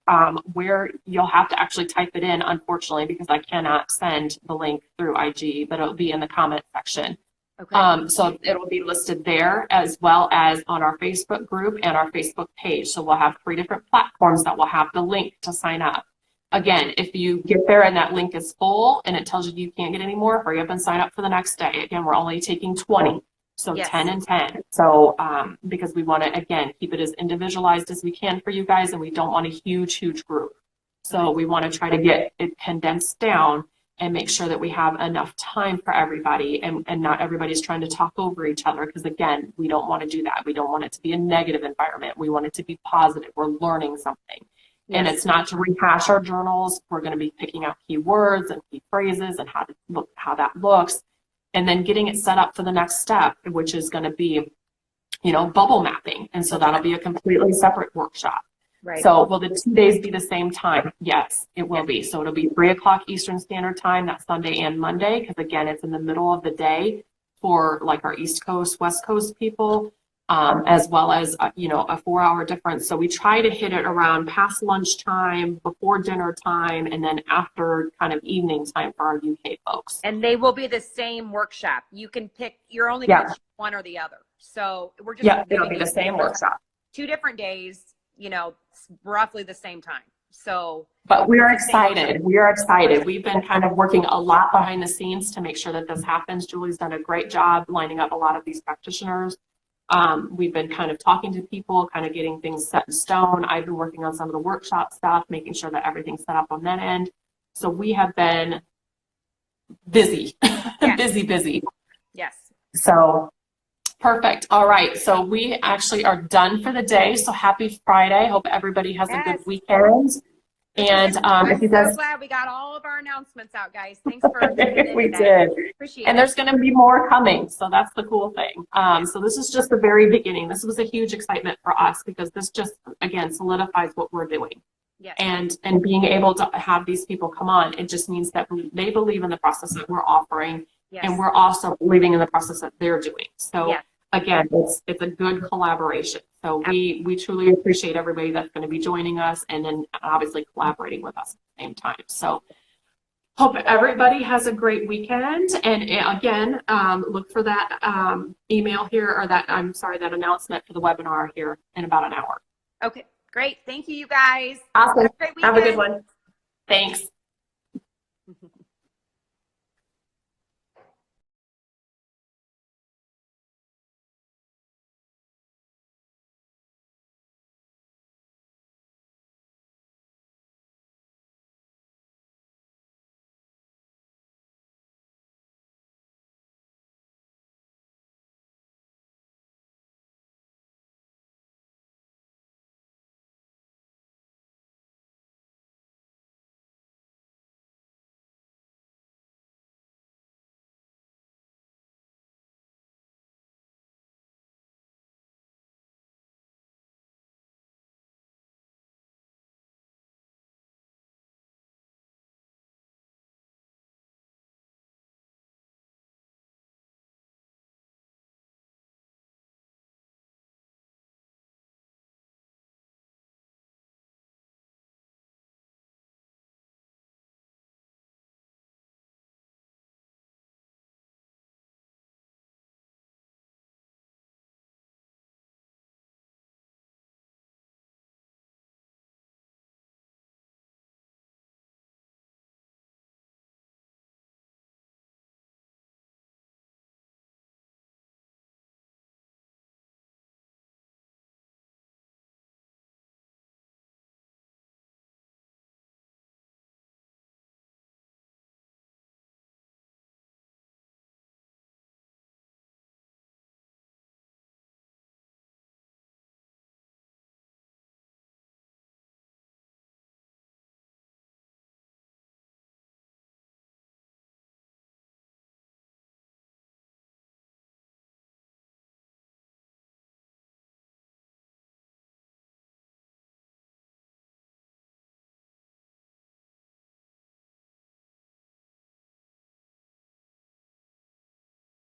where you'll have to actually type it in, unfortunately, because I cannot send the link through IG, but it'll be in the comment section. Okay. So it'll be listed there, as well as on our Facebook group and our Facebook page. So we'll have 3 different platforms that will have the link to sign up. Again, if you get there and that link is full and it tells you can't get any more, hurry up and sign up for the next day. Again, we're only taking 20, so 10 and 10. So because we want to, again, keep it as individualized as we can for you guys, and we don't want a huge group. So we want to try to get it condensed down and make sure that we have enough time for everybody, and not everybody's trying to talk over each other, because again, we don't want to do that. We don't want it to be a negative environment. We want it to be positive. We're learning something. And it's not to rehash our journals. We're going to be picking out key words and key phrases and how that looks, and then getting it set up for the next step, which is going to be, bubble mapping. And so that'll be a completely separate workshop. Right. So will the 2 days be the same time? Yes, it will be. So it'll be 3 o'clock Eastern Standard Time, that Sunday and Monday, because again, it's in the middle of the day for like our East Coast, West Coast people. As well as, a 4-hour difference. So we try to hit it around past lunchtime, before dinner time, and then after kind of evening time for our UK folks. And they will be the same workshop. You can pick, you're only going to choose one or the other. So we're just it'll be the same workshop. 2 different days, roughly the same time. So, but we are excited. We are excited. We've been kind of working a lot behind the scenes to make sure that this happens. Julie's done a great job lining up a lot of these practitioners. We've been kind of talking to people, kind of getting things set in stone. I've been working on some of the workshop stuff, making sure that everything's set up on that end. So we have been busy, busy. Yes. So perfect. All right. So we actually are done for the day. So happy Friday. Hope everybody has a good weekend. And I'm if you guys, so glad we got all of our announcements out, guys. Thanks for we did. Appreciate and it. There's going to be more coming, so that's the cool thing. So this is just the very beginning. This was a huge excitement for us, because this just again solidifies what we're doing. Yes. And being able to have these people come on, it just means that they believe in the process that we're offering, and we're also believing in the process that they're doing. So again, it's a good collaboration. So we truly appreciate everybody that's going to be joining us, and then obviously collaborating with us at the same time. So hope everybody has a great weekend. And again, look for that email here, or that announcement for the webinar here in about an hour. Okay, great. Thank you, you guys. Awesome. Have a great weekend. Have a good one. Thanks.